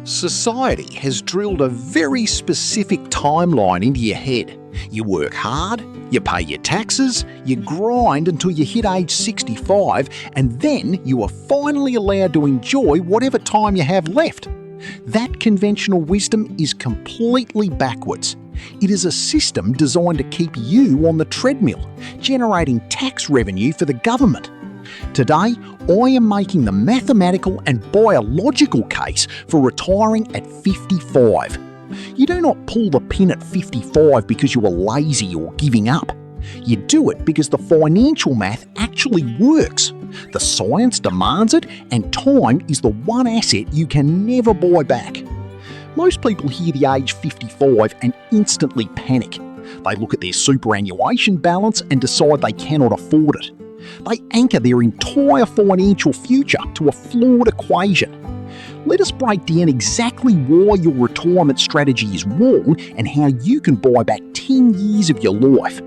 Society has drilled a very specific timeline into your head. You work hard, you pay your taxes, you grind until you hit age 65, and then you are finally allowed to enjoy whatever time you have left. That conventional wisdom is completely backwards. It is a system designed to keep you on the treadmill, generating tax revenue for the government. Today, I am making the mathematical and biological case for retiring at 55. You do not pull the pin at 55 because you are lazy or giving up. You do it because the financial math actually works. The science demands it, and time is the one asset you can never buy back. Most people hear the age 55 and instantly panic. They look at their superannuation balance and decide they cannot afford it. They anchor their entire financial future to a flawed equation. Let us break down exactly why your retirement strategy is wrong and how you can buy back 10 years of your life.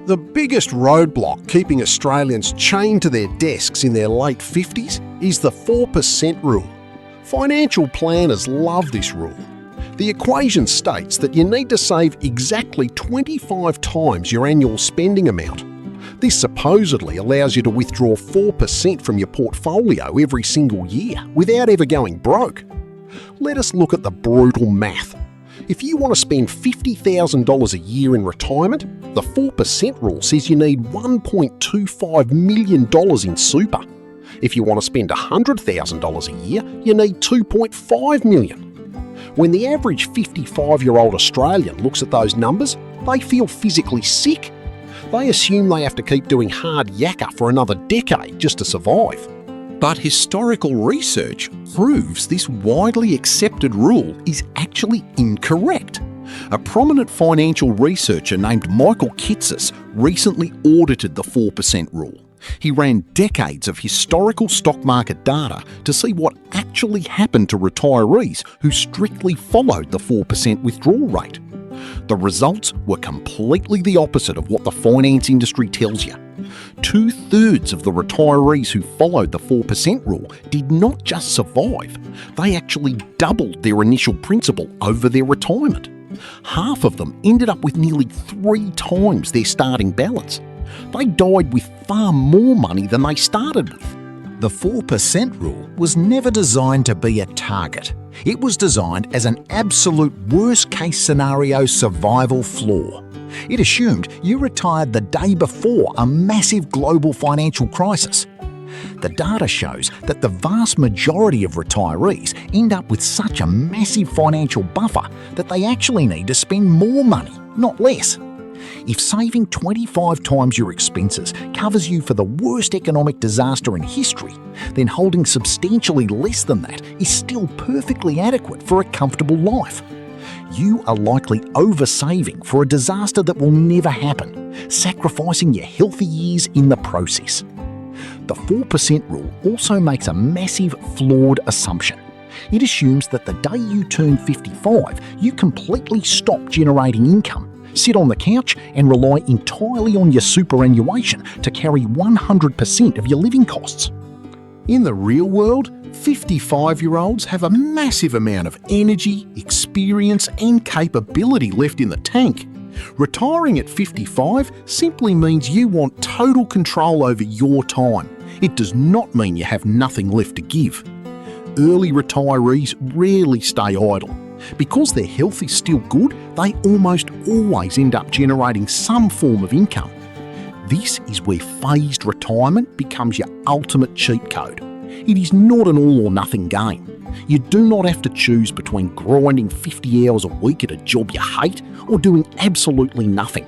The biggest roadblock keeping Australians chained to their desks in their late 50s is the 4% rule. Financial planners love this rule. The equation states that you need to save exactly 25 times your annual spending amount. This supposedly allows you to withdraw 4% from your portfolio every single year without ever going broke. Let us look at the brutal math. If you want to spend $50,000 a year in retirement, the 4% rule says you need $1.25 million in super. If you want to spend $100,000 a year, you need $2.5 million. When the average 55-year-old Australian looks at those numbers, they feel physically sick. They assume they have to keep doing hard yakka for another decade just to survive. But historical research proves this widely accepted rule is actually incorrect. A prominent financial researcher named Michael Kitces recently audited the 4% rule. He ran decades of historical stock market data to see what actually happened to retirees who strictly followed the 4% withdrawal rate. The results were completely the opposite of what the finance industry tells you. 2/3 of the retirees who followed the 4% rule did not just survive, they actually doubled their initial principal over their retirement. Half of them ended up with nearly 3 times their starting balance. They died with far more money than they started with. The 4% rule was never designed to be a target. It was designed as an absolute worst-case scenario survival floor. It assumed you retired the day before a massive global financial crisis. The data shows that the vast majority of retirees end up with such a massive financial buffer that they actually need to spend more money, not less. If saving 25 times your expenses covers you for the worst economic disaster in history, then holding substantially less than that is still perfectly adequate for a comfortable life. You are likely oversaving for a disaster that will never happen, sacrificing your healthy years in the process. The 4% rule also makes a massive flawed assumption. It assumes that the day you turn 55, you completely stop generating income, sit on the couch and rely entirely on your superannuation to carry 100% of your living costs. In the real world, 55-year-olds have a massive amount of energy, experience and capability left in the tank. Retiring at 55 simply means you want total control over your time. It does not mean you have nothing left to give. Early retirees rarely stay idle. Because their health is still good, they almost always end up generating some form of income. This is where phased retirement becomes your ultimate cheat code. It is not an all-or-nothing game. You do not have to choose between grinding 50 hours a week at a job you hate or doing absolutely nothing.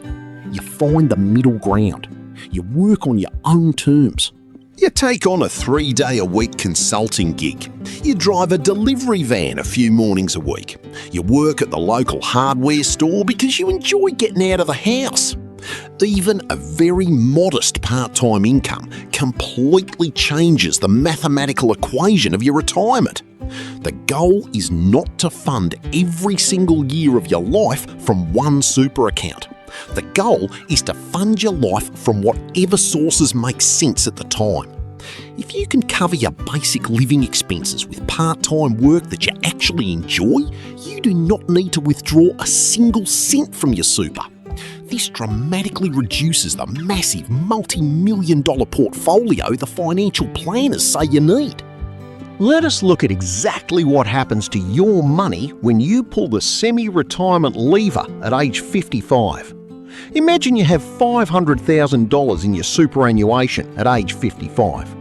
You find the middle ground. You work on your own terms. You take on a 3-day-a-week consulting gig. You drive a delivery van a few mornings a week. You work at the local hardware store because you enjoy getting out of the house. Even a very modest part-time income completely changes the mathematical equation of your retirement. The goal is not to fund every single year of your life from one super account. The goal is to fund your life from whatever sources make sense at the time. If you can cover your basic living expenses with part-time work that you actually enjoy, you do not need to withdraw a single cent from your super. This dramatically reduces the massive multi-million-dollar portfolio the financial planners say you need. Let us look at exactly what happens to your money when you pull the semi-retirement lever at age 55. Imagine you have $500,000 in your superannuation at age 55.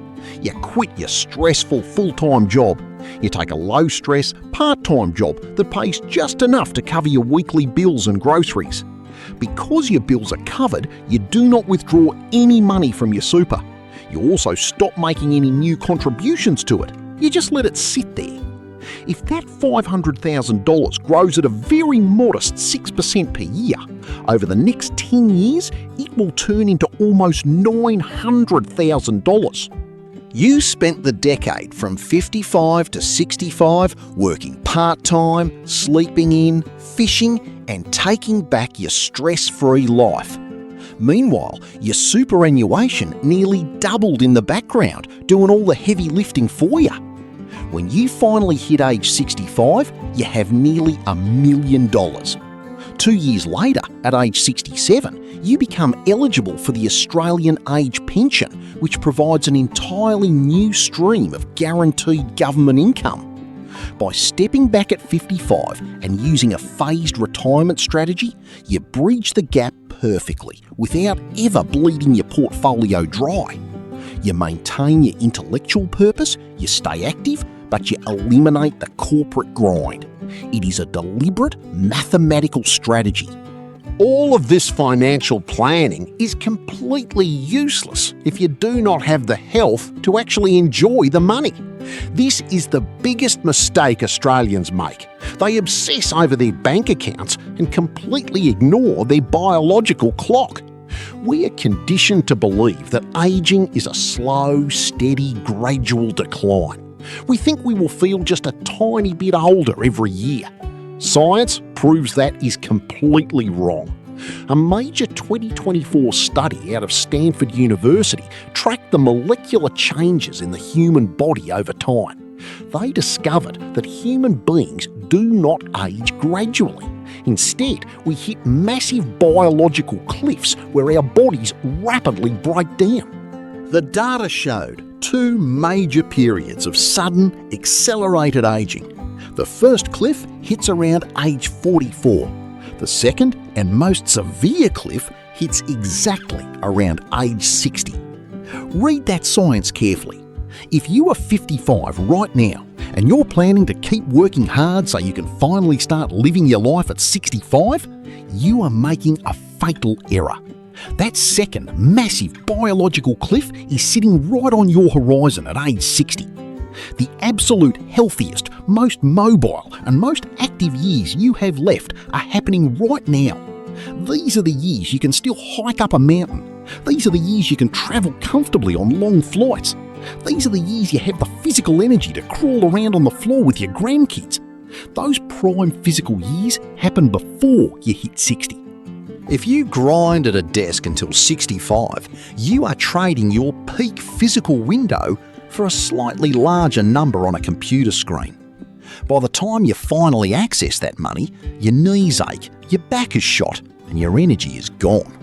You quit your stressful full-time job. You take a low-stress, part-time job that pays just enough to cover your weekly bills and groceries. Because your bills are covered, you do not withdraw any money from your super. You also stop making any new contributions to it. You just let it sit there. If that $500,000 grows at a very modest 6% per year, over the next 10 years, it will turn into almost $900,000. You spent the decade from 55 to 65 working part-time, sleeping in, fishing, and taking back your stress-free life. Meanwhile, your superannuation nearly doubled in the background, doing all the heavy lifting for you. When you finally hit age 65, you have nearly $1 million. 2 years later, at age 67, you become eligible for the Australian Age Pension, which provides an entirely new stream of guaranteed government income. By stepping back at 55 and using a phased retirement strategy, you bridge the gap perfectly without ever bleeding your portfolio dry. You maintain your intellectual purpose, you stay active, but you eliminate the corporate grind. It is a deliberate mathematical strategy. All of this financial planning is completely useless if you do not have the health to actually enjoy the money. This is the biggest mistake Australians make. They obsess over their bank accounts and completely ignore their biological clock. We are conditioned to believe that ageing is a slow, steady, gradual decline. We think we will feel just a tiny bit older every year. Science proves that is completely wrong. A major 2024 study out of Stanford University tracked the molecular changes in the human body over time. They discovered that human beings do not age gradually. Instead, we hit massive biological cliffs where our bodies rapidly break down. The data showed 2 major periods of sudden, accelerated ageing. The first cliff hits around age 44. The second and most severe cliff hits exactly around age 60. Read that science carefully. If you are 55 right now and you're planning to keep working hard so you can finally start living your life at 65, you are making a fatal error. That second massive biological cliff is sitting right on your horizon at age 60. The absolute healthiest, most mobile and most active years you have left are happening right now. These are the years you can still hike up a mountain. These are the years you can travel comfortably on long flights. These are the years you have the physical energy to crawl around on the floor with your grandkids. Those prime physical years happen before you hit 60. If you grind at a desk until 65, you are trading your peak physical window for a slightly larger number on a computer screen. By the time you finally access that money, your knees ache, your back is shot, and your energy is gone.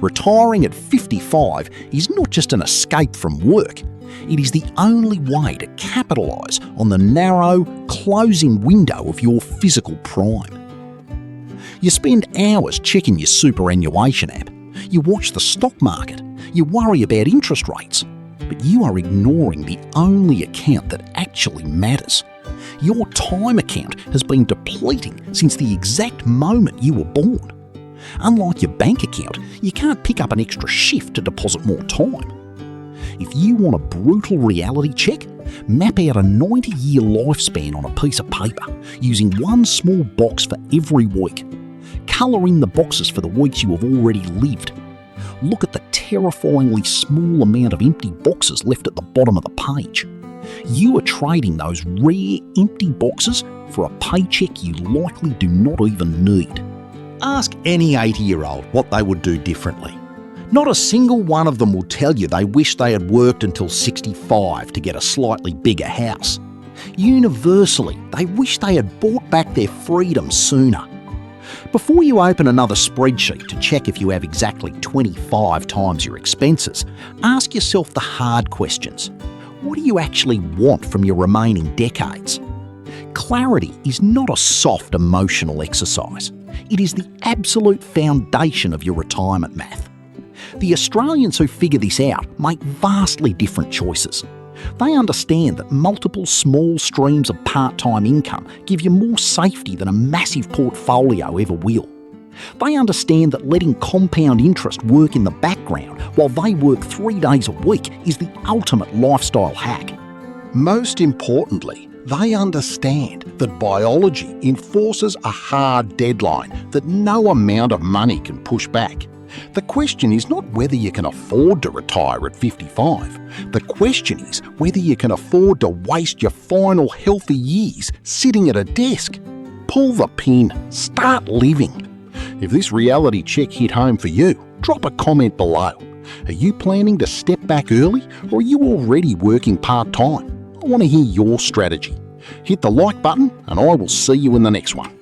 Retiring at 55 is not just an escape from work. It is the only way to capitalise on the narrow, closing window of your physical prime. You spend hours checking your superannuation app. You watch the stock market. You worry about interest rates. But you are ignoring the only account that actually matters. Your time account has been depleting since the exact moment you were born. Unlike your bank account, you can't pick up an extra shift to deposit more time. If you want a brutal reality check, map out a 90-year lifespan on a piece of paper using one small box for every week. Colour in the boxes for the weeks you have already lived. Look at the terrifyingly small amount of empty boxes left at the bottom of the page. You are trading those rare empty boxes for a paycheck you likely do not even need. Ask any 80-year-old what they would do differently. Not a single one of them will tell you they wish they had worked until 65 to get a slightly bigger house. Universally, they wish they had bought back their freedom sooner. Before you open another spreadsheet to check if you have exactly 25 times your expenses, ask yourself the hard questions. What do you actually want from your remaining decades? Clarity is not a soft emotional exercise. It is the absolute foundation of your retirement math. The Australians who figure this out make vastly different choices. They understand that multiple small streams of part-time income give you more safety than a massive portfolio ever will. They understand that letting compound interest work in the background while they work 3 days a week is the ultimate lifestyle hack. Most importantly, they understand that biology enforces a hard deadline that no amount of money can push back. The question is not whether you can afford to retire at 55. The question is whether you can afford to waste your final healthy years sitting at a desk. Pull the pin. Start living. If this reality check hit home for you, drop a comment below. Are you planning to step back early, or are you already working part-time? I want to hear your strategy. Hit the like button and I will see you in the next one.